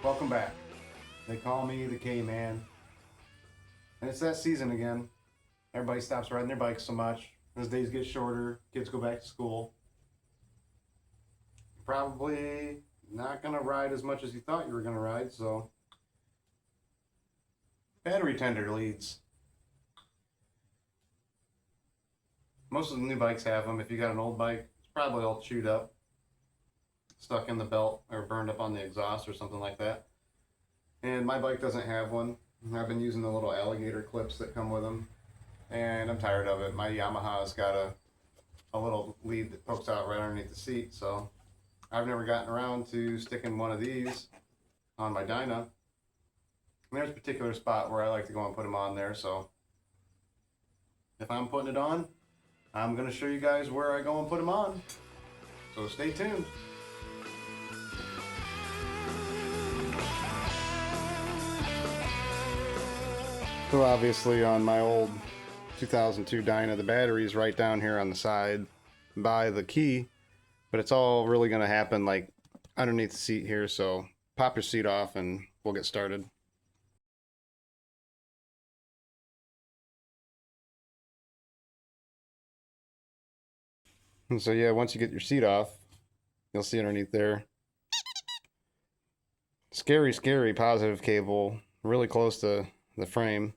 Welcome back. They call me the K-Man. And it's that season again. Everybody stops riding their bikes so much. As days get shorter, kids go back to school. You're probably not going to ride as much as you thought you were going to ride, so battery tender leads. Most of the new bikes have them. If you got an old bike, it's probably all chewed up, stuck in the belt, or burned up on the exhaust or something like that. And my bike doesn't have one. I've been using the little alligator clips that come with them, and I'm tired of it. My Yamaha's got a little lead that pokes out right underneath the seat, so I've never gotten around to sticking one of these on my Dyna. And there's a particular spot where I like to go and put them on there, so if I'm putting it on, I'm going to show you guys where I go and put them on. So stay tuned. So obviously on my old 2002 Dyna, the battery's right down here on the side by the key, but it's all really going to happen like underneath the seat here, so pop your seat off and we'll get started. And so yeah, once you get your seat off, you'll see underneath there, scary positive cable really close to the frame,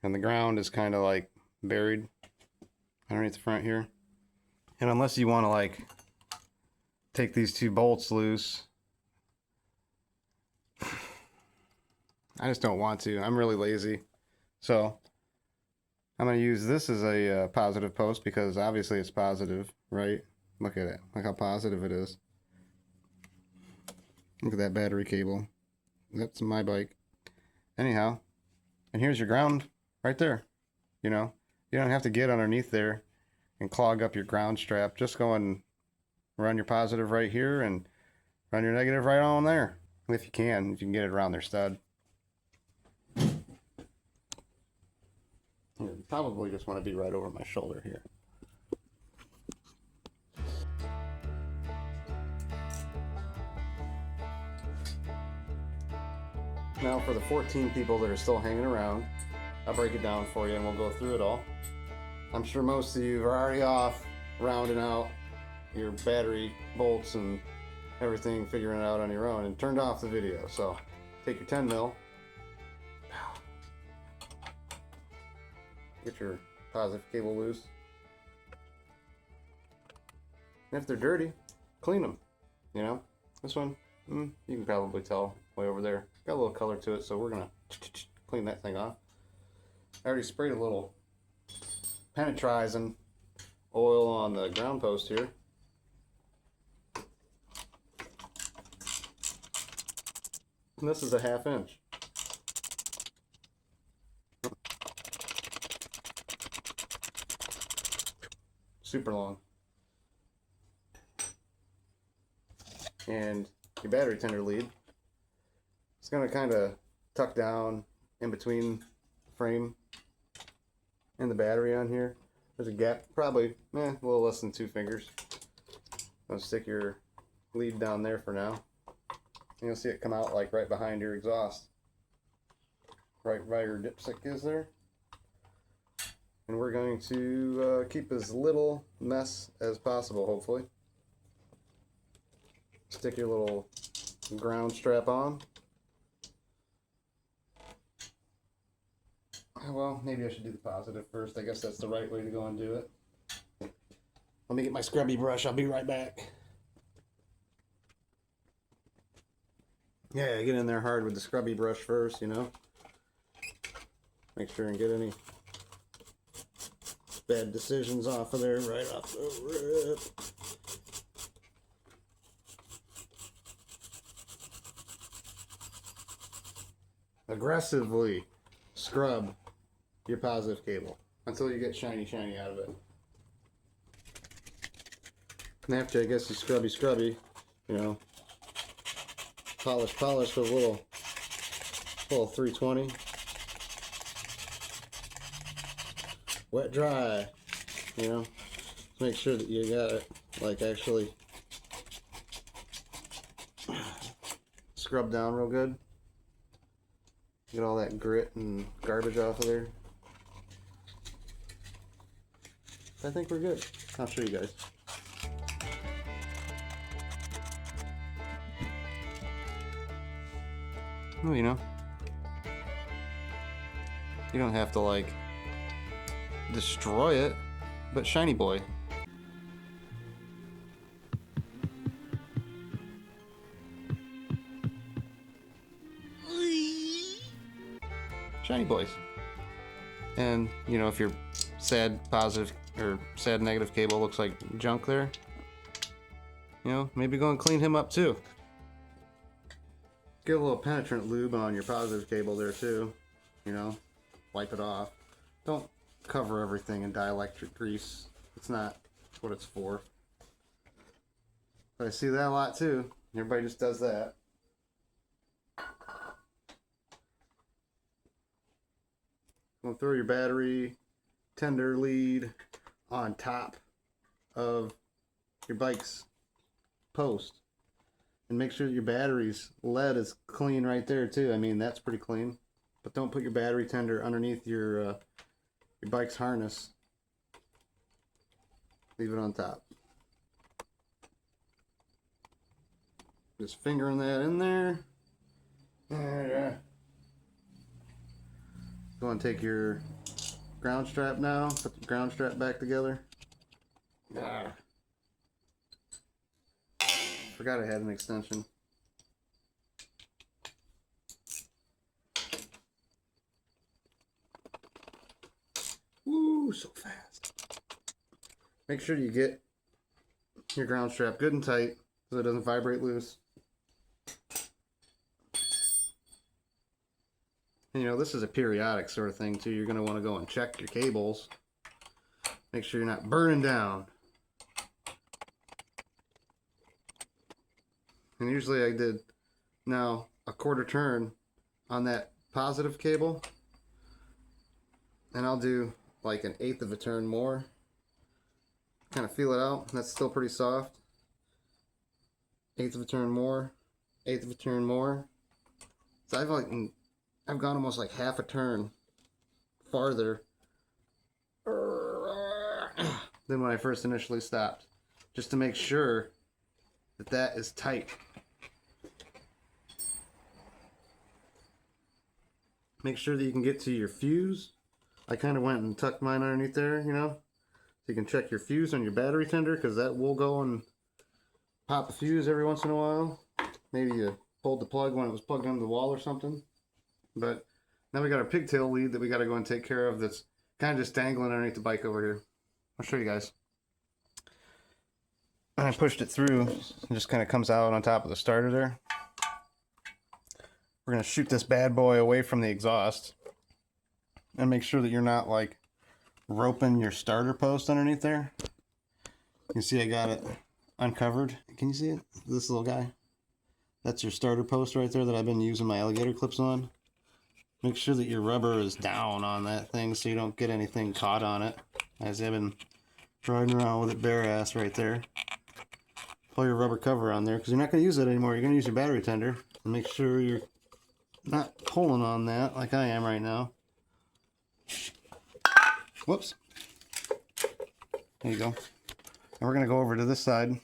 and the ground is kind of like buried underneath the front here. And unless you want to like take these two bolts loose, I just don't want to. I'm really lazy, so I'm going to use this as a positive post because obviously it's positive, right? Look at it. Look how positive it is. Look at that battery cable. That's my bike. Anyhow, and here's your ground right there. You know, you don't have to get underneath there and clog up your ground strap. Just go and run your positive right here and run your negative right on there. If you can get it around their stud. You probably just want to be right over my shoulder here. Now for the 14 people that are still hanging around, I'll break it down for you and we'll go through it all. I'm sure most of you are already off rounding out your battery bolts and everything, figuring it out on your own, and turned off the video. So take your 10 mil, get your positive cable loose, and if they're dirty, clean them. You know, this one, you can probably tell way over there, got a little color to it, so we're gonna clean that thing off. I already sprayed a little penetrizing oil on the ground post here. And this is a 1/2 inch. Super long. And your battery tender lead, it's going to kind of tuck down in between the frame and the battery on here. There's a gap, probably a little less than 2 fingers. I'll stick your lead down there for now. And you'll see it come out like right behind your exhaust. Right where your dipstick is there. And we're going to keep as little mess as possible, hopefully. Stick your little ground strap on. Well, maybe I should do the positive first. I guess that's the right way to go and do it. Let me get my scrubby brush. I'll be right back. Yeah, get in there hard with the scrubby brush first, you know. Make sure and get any bad decisions off of there right off the rip. Aggressively scrub your positive cable until you get shiny out of it. And after, I guess, you scrubby, you know, polish with a little 320. Wet dry, you know, make sure that you got it like actually scrubbed down real good. Get all that grit and garbage off of there. I think we're good. I'll show you guys. Oh, you know, you don't have to like destroy it, but shiny boy. Shiny boys. And you know, if your sad positive or sad negative cable looks like junk there, you know, maybe go and clean him up too. Get a little penetrant lube on your positive cable there too, you know, wipe it off. Don't cover everything in dielectric grease. It's not what it's for. But I see that a lot too. Everybody just does that. Gonna throw your battery tender lead on top of your bike's post. And make sure that your battery's lead is clean right there too. I mean, that's pretty clean. But don't put your battery tender underneath your bike's harness. Leave it on top. Just fingering that in there. Yeah. Go and take your ground strap now. Put the ground strap back together. Forgot I had an extension. Woo, so fast. Make sure you get your ground strap good and tight so it doesn't vibrate loose. And, you know, this is a periodic sort of thing too. You're going to want to go and check your cables. Make sure you're not burning down. And usually I did now a quarter turn on that positive cable, and I'll do like an eighth of a turn more. Kind of feel it out. That's still pretty soft. Eighth of a turn more. Eighth of a turn more. So I've gone almost like half a turn farther than when I first initially stopped, just to make sure that that is tight. Make sure that you can get to your fuse. I kind of went and tucked mine underneath there, you know, so you can check your fuse on your battery tender, because that will go and pop a fuse every once in a while. Maybe you pulled the plug when it was plugged into the wall or something. But now we got our pigtail lead that we got to go and take care of, that's kind of just dangling underneath the bike over here. I'll show you guys. And I pushed it through, it just kind of comes out on top of the starter there. We're going to shoot this bad boy away from the exhaust and make sure that you're not like roping your starter post underneath there. You can see I got it uncovered. Can you see it? This little guy. That's your starter post right there that I've been using my alligator clips on. Make sure that your rubber is down on that thing so you don't get anything caught on it. As I've been riding around with it bare ass right there. Pull your rubber cover on there because you're not going to use it anymore. You're going to use your battery tender. And make sure you're not pulling on that like I am right now. Whoops. There you go. And we're going to go over to this side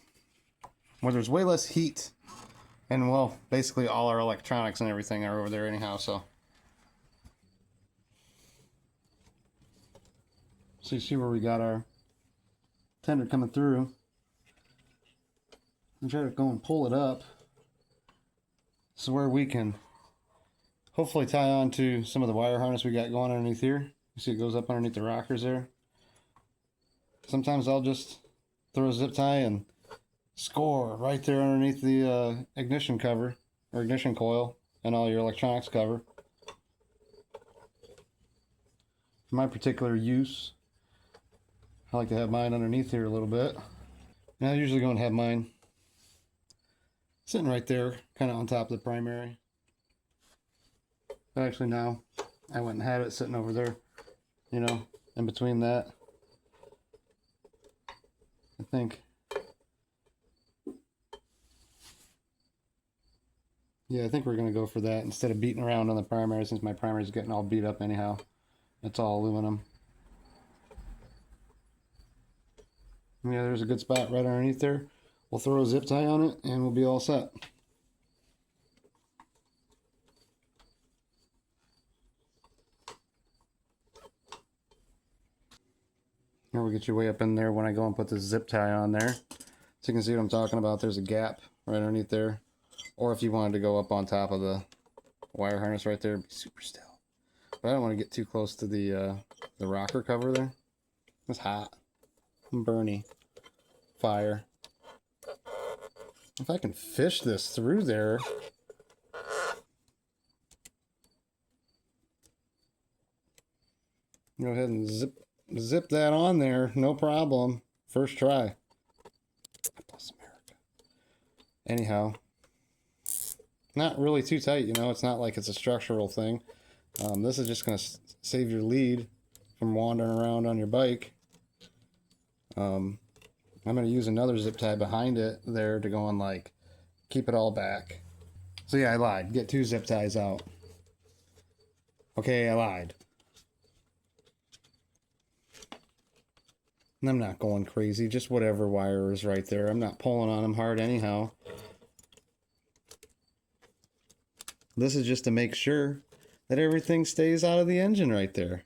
where there's way less heat. And, well, basically all our electronics and everything are over there anyhow, so. So you see where we got our tender coming through. And try to go and pull it up. So where we can hopefully tie on to some of the wire harness we got going underneath here. You see it goes up underneath the rockers there. Sometimes I'll just throw a zip tie and score right there underneath the ignition cover or ignition coil and all your electronics cover. For my particular use, I like to have mine underneath here a little bit. And I usually go and have mine sitting right there, kind of on top of the primary. But actually now, I went and had it sitting over there, you know, in between that. I think Yeah, I think we're going to go for that instead of beating around on the primary, since my primary is getting all beat up anyhow. It's all aluminum. Yeah, there's a good spot right underneath there. We'll throw a zip tie on it and we'll be all set. Here we'll get you way up in there when I go and put this zip tie on there. So you can see what I'm talking about. There's a gap right underneath there. Or if you wanted to go up on top of the wire harness right there, it'd be super still. But I don't want to get too close to the rocker cover there. It's hot. Burny. Fire. If I can fish this through there. Go ahead and zip that on there. No problem. First try. Bless America. Anyhow. Not really too tight, you know. It's not like it's a structural thing. This is just going to save your lead from wandering around on your bike. I'm going to use another zip tie behind it there to go and like keep it all back. So yeah, I lied. Get 2 zip ties out. Okay, I lied. And I'm not going crazy. Just whatever wire is right there. I'm not pulling on them hard anyhow. This is just to make sure that everything stays out of the engine right there.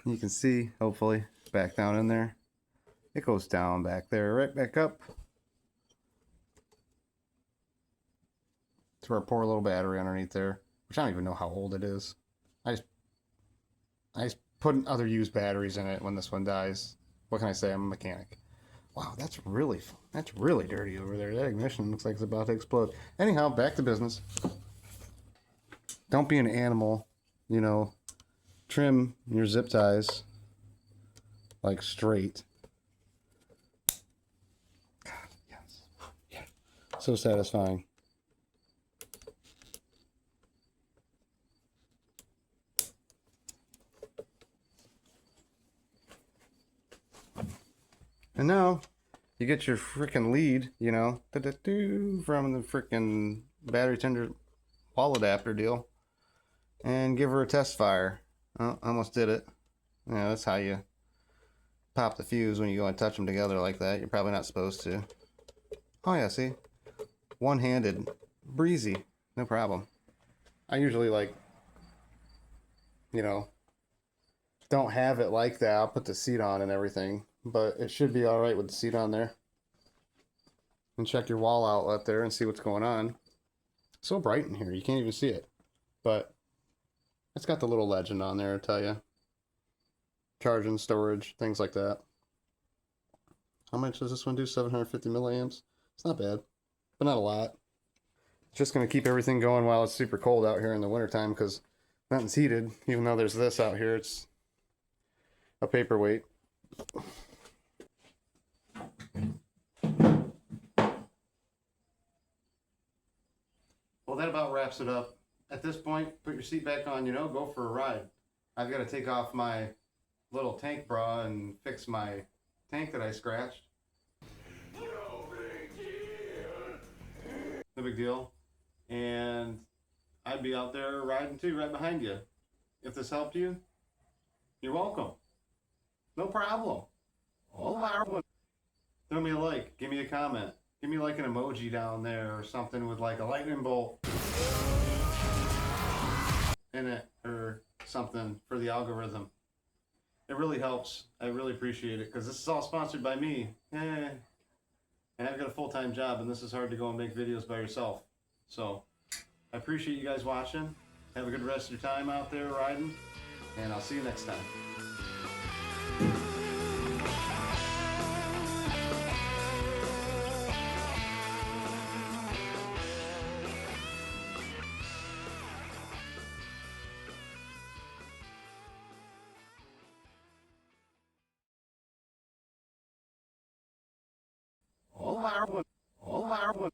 You can see, hopefully, back down in there. It goes down back there, right back up to our poor little battery underneath there, which I don't even know how old it is. I just put other used batteries in it when this one dies. What can I say? I'm a mechanic. Wow, that's really dirty over there. That ignition looks like it's about to explode. Anyhow, back to business. Don't be an animal, you know. Trim your zip ties like straight. God, yes. Yeah. So satisfying. And now you get your freaking lead, you know, from the freaking battery tender wall adapter deal, and give her a test fire. Oh, almost did it. Yeah, that's how you pop the fuse when you go and touch them together like that. You're probably not supposed to. Oh yeah, see? One-handed. Breezy. No problem. I usually like, you know, don't have it like that. I'll put the seat on and everything, but it should be alright with the seat on there. And check your wall outlet there and see what's going on. It's so bright in here, you can't even see it. But it's got the little legend on there, I tell you. Charging, storage, things like that. How much does this one do? 750 milliamps? It's not bad, but not a lot. It's just going to keep everything going while it's super cold out here in the wintertime, because nothing's heated. Even though there's this out here, it's a paperweight. Well, that about wraps it up. At this point, put your seat back on, you know, go for a ride. I've got to take off my little tank bra and fix my tank that I scratched. No big deal. No big deal. And I'd be out there riding too, right behind you. If this helped you, you're welcome. No problem. Throw me a like, give me a comment. Give me like an emoji down there or something with like a lightning bolt in it or something for the algorithm. It really helps. I really appreciate it because this is all sponsored by me. And I've got a full-time job and this is hard to go and make videos by yourself. So I appreciate you guys watching. Have a good rest of your time out there riding, and I'll see you next time. All our